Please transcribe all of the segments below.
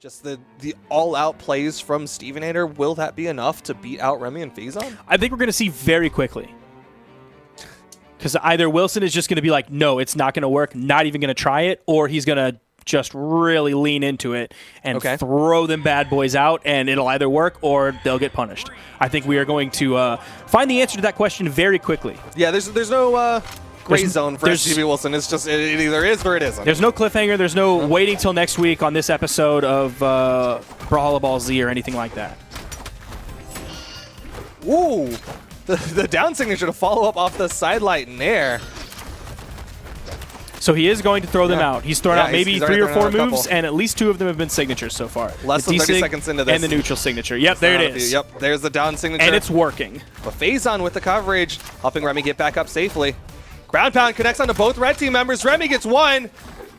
Just the all-out plays from Stevenator, will that be enough to beat out Remmy and Phazon? I think we're going to see very quickly. Because either Wilson is just going to be like, no, it's not going to work, not even going to try it, or he's going to just really lean into it and throw them bad boys out, and it'll either work or they'll get punished. I think we are going to find the answer to that question very quickly. Yeah, there's no gray zone for STTP Wilson. It's just it either is or it isn't. There's no cliffhanger. There's no waiting till next week on this episode of Brawlhalla Ball Z or anything like that. Ooh, the down signature to follow up off the sidelight in air. So he is going to throw them out. He's thrown out maybe he's 3 or 4 moves, couple. and at least 2 of them have been signatures so far. Less than 30 seconds into this. And the neutral signature. Yep, there it is. Yep, there's the down signature. And it's working. But Phazon with the coverage, helping Remmy get back up safely. Ground pound connects onto both red team members. Remmy gets one.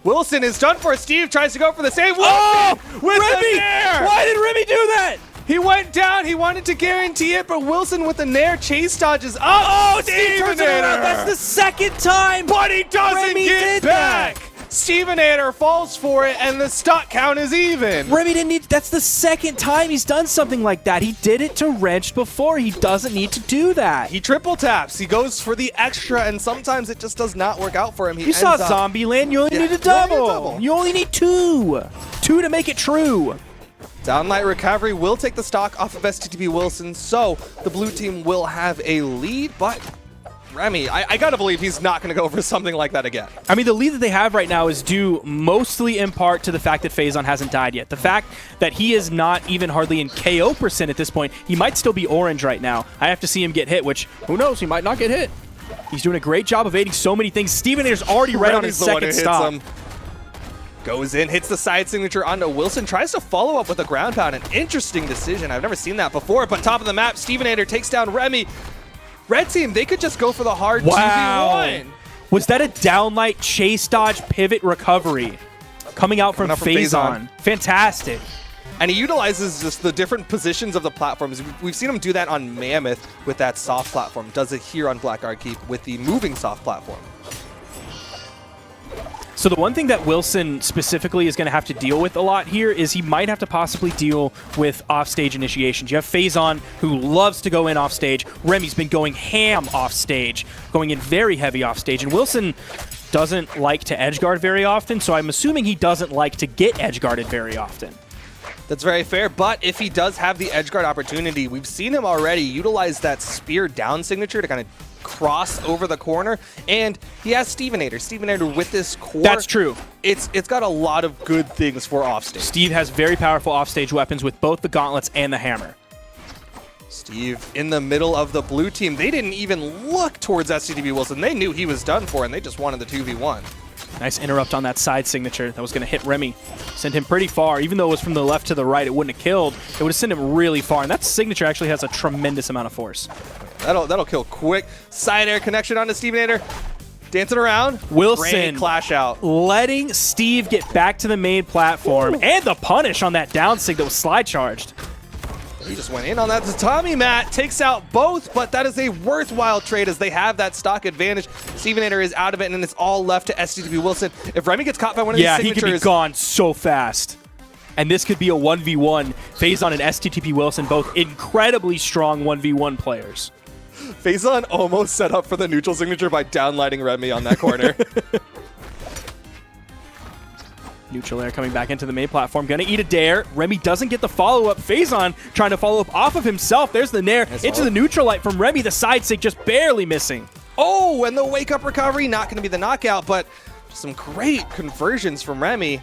Wilson is done for. Steve tries to go for the save. Oh! With Remmy! the nair! Why did Remmy do that? He went down. He wanted to guarantee it, but Wilson with the nair chase dodges up. Oh, Steve turns it around. That's the second time. But he doesn't get back. Stevenator falls for it, and the stock count is even. Remmy didn't need. That's the second time he's done something like that. He did it to Wrench before. He doesn't need to do that. He triple taps. He goes for the extra, and sometimes it just does not work out for him. You saw Zombie Land. You only need a double. You only need 2. 2 to make it true. Downlight recovery will take the stock off of STTP Wilson, so the blue team will have a lead, but Remmy, I gotta believe he's not gonna go for something like that again. I mean, the lead that they have right now is due mostly in part to the fact that Phazon hasn't died yet. The fact that he is not even hardly in KO % at this point. He might still be orange right now. I have to see him get hit, which, who knows, he might not get hit. He's doing a great job of evading so many things. Stevenator's already right on his second stop. Goes in, hits the side signature onto Wilson, tries to follow up with a ground pound. An interesting decision. I've never seen that before, but top of the map, Stevenator takes down Remmy. Red team, they could just go for the hard 2v1. Was that a downlight chase dodge pivot recovery coming out from Phazon? Fantastic. And he utilizes just the different positions of the platforms. We've seen him do that on Mammoth with that soft platform. Does it here on Blackguard Keep with the moving soft platform. So the one thing that Wilson specifically is going to have to deal with a lot here is he might have to possibly deal with offstage initiations. You have Phazon, who loves to go in offstage. Remmy's been going ham offstage, going in very heavy offstage. And Wilson doesn't like to edgeguard very often, so I'm assuming he doesn't like to get edgeguarded very often. That's very fair, but if he does have the edgeguard opportunity, we've seen him already utilize that spear down signature to kind of cross over the corner, and he has Stevenator. Stevenator with this core. That's true. It's got a lot of good things for offstage. Steve has very powerful offstage weapons with both the gauntlets and the hammer. Steve in the middle of the blue team. They didn't even look towards STTP Wilson. They knew he was done for, and they just wanted the 2v1. Nice interrupt on that side signature. That was going to hit Remmy. Send him pretty far. Even though it was from the left to the right, it wouldn't have killed. It would have sent him really far. And that signature actually has a tremendous amount of force. That'll kill quick. Side air connection onto Stevenator. Dancing around. Wilson great clash out. Letting Steve get back to the main platform. Ooh. And the punish on that down sig that was slide charged. He just went in on that tatami mat, takes out both, but that is a worthwhile trade as they have that stock advantage. Stevenator is out of it, and it's all left to STTP Wilson. If Remmy gets caught by one of these signatures... Yeah, he could be gone so fast. And this could be a 1v1. Phazon and STTP Wilson, both incredibly strong 1v1 players. Phazon almost set up for the neutral signature by downlighting Remmy on that corner. Neutral air coming back into the main platform. Gonna eat a dare. Remmy doesn't get the follow-up. Phazon trying to follow up off of himself. There's the nair into the neutral light from Remmy. The side sig just barely missing. Oh, and the wake-up recovery. Not going to be the knockout, but just some great conversions from Remmy.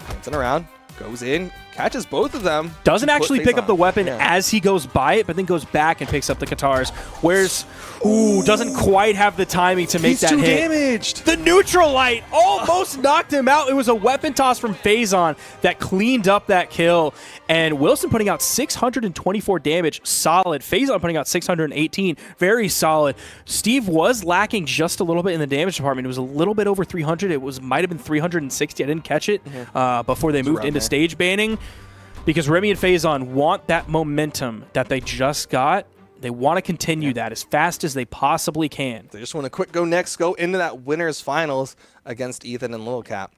Dancing around. Goes in. Catches both of them. Doesn't actually pick up the weapon as he goes by it, but then goes back and picks up the guitars. Where's... Ooh, doesn't quite have the timing to make that hit. He's too damaged. The neutral light almost knocked him out. It was a weapon toss from Phazon that cleaned up that kill. And Wilson putting out 624 damage. Solid. Phazon putting out 618. Very solid. Steve was lacking just a little bit in the damage department. It was a little bit over 300. It might have been 360. I didn't catch it before they moved into stage banning. Because Remmy and Phazon want that momentum that they just got. They want to continue that as fast as they possibly can. They just want to quick go next, go into that winner's finals against Ethan and Lil Cap.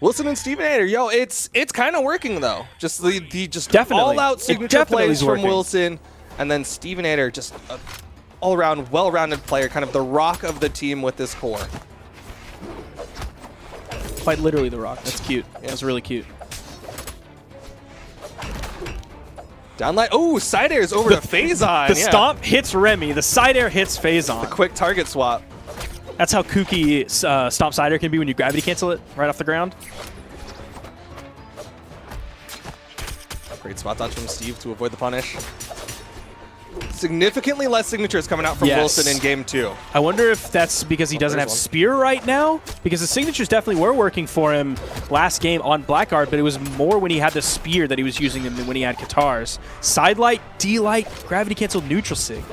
Wilson and Stevenator, yo, it's kind of working though. Just the Definitely. all-out signature plays from working. Wilson, and then Stevenator, just an all-around, well-rounded player, kind of the rock of the team with this core. Quite literally the rock. That's cute. Yeah. That's really cute. Downlight. Oh, side airs over to Phazon. The stomp hits Remmy. The side air hits Phazon. The quick target swap. That's how kooky stomp side air can be when you gravity cancel it right off the ground. Great spot dodge from Steve to avoid the punish. Significantly less signatures coming out from Wilson in game 2. I wonder if that's because he doesn't have Spear right now, because the signatures definitely were working for him last game on Blackguard, but it was more when he had the Spear that he was using them than when he had Katars. Side light, D light, gravity cancel, neutral sig.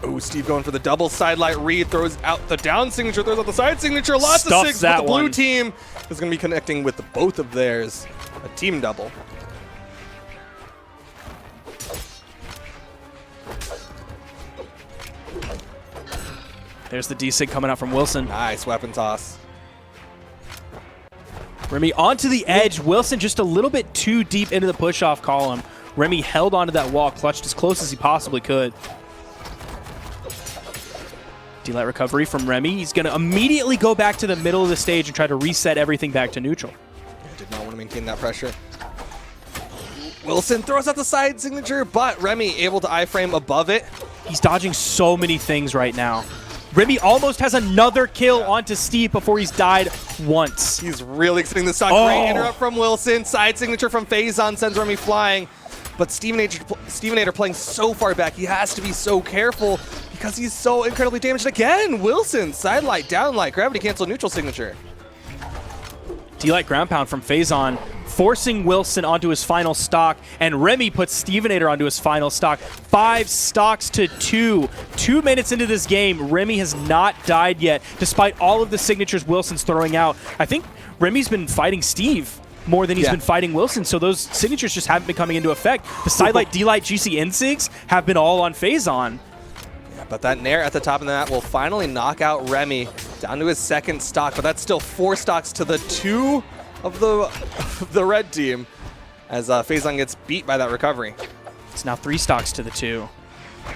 Oh, Steve going for the double side light read, throws out the down signature, throws out the side signature, lots Stuffs of sigs, but the blue one. team is going to be connecting with both of theirs. A team double. There's the D-Sig coming out from Wilson. Nice weapon toss. Remmy onto the edge. Wilson just a little bit too deep into the push-off column. Remmy held onto that wall, clutched as close as he possibly could. D-Light recovery from Remmy. He's going to immediately go back to the middle of the stage and try to reset everything back to neutral. Did not want to maintain that pressure. Wilson throws out the side signature, but Remmy able to iframe above it. He's dodging so many things right now. Remmy almost has another kill onto Steve before he's died once. He's really extending the stock. Great interrupt from Wilson. Side signature from Phazon sends Remmy flying. But Stevenator playing so far back, he has to be so careful because he's so incredibly damaged. Again, Wilson, side light, down light, gravity cancel, neutral signature. D-Light ground pound from Phazon, forcing Wilson onto his final stock, and Remmy puts Stevenator onto his final stock. 5 stocks to 2. 2 minutes into this game, Remmy has not died yet, despite all of the signatures Wilson's throwing out. I think Remy's been fighting Steve more than he's been fighting Wilson, so those signatures just haven't been coming into effect. The sidelight, D-Light, GC Insigs have been all on Phazon. But that Nair at the top of the mat will finally knock out Remmy down to his second stock, but that's still 4 stocks to the 2 of the red team as Phazon gets beat by that recovery. It's now 3 stocks to the 2.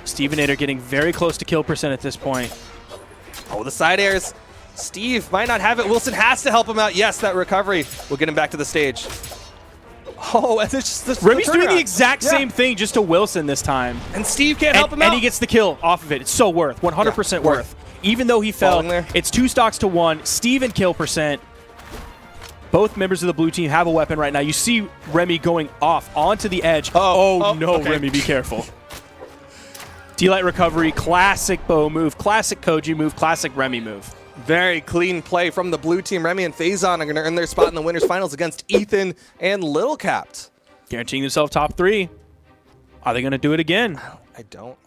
Stevenator getting very close to kill percent at this point. Oh, the side airs. Steve might not have it. Wilson has to help him out. Yes, that recovery will get him back to the stage. Oh, and it's just Remmy's doing the exact same thing just to Wilson this time. And Steve can't help him out. And he gets the kill off of it. It's so worth. 100% worth. Even though he fell, it's 2 stocks to 1. Steve and kill percent. Both members of the blue team have a weapon right now. You see Remmy going off onto the edge. Oh no, okay. Remmy, be careful. D-Light recovery, classic bow move, classic Koji move, classic Remmy move. Very clean play from the blue team. Remmy and Phazon are going to earn their spot in the winners finals against Ethan and Little Capped. Guaranteeing themselves top 3. Are they going to do it again? I don't.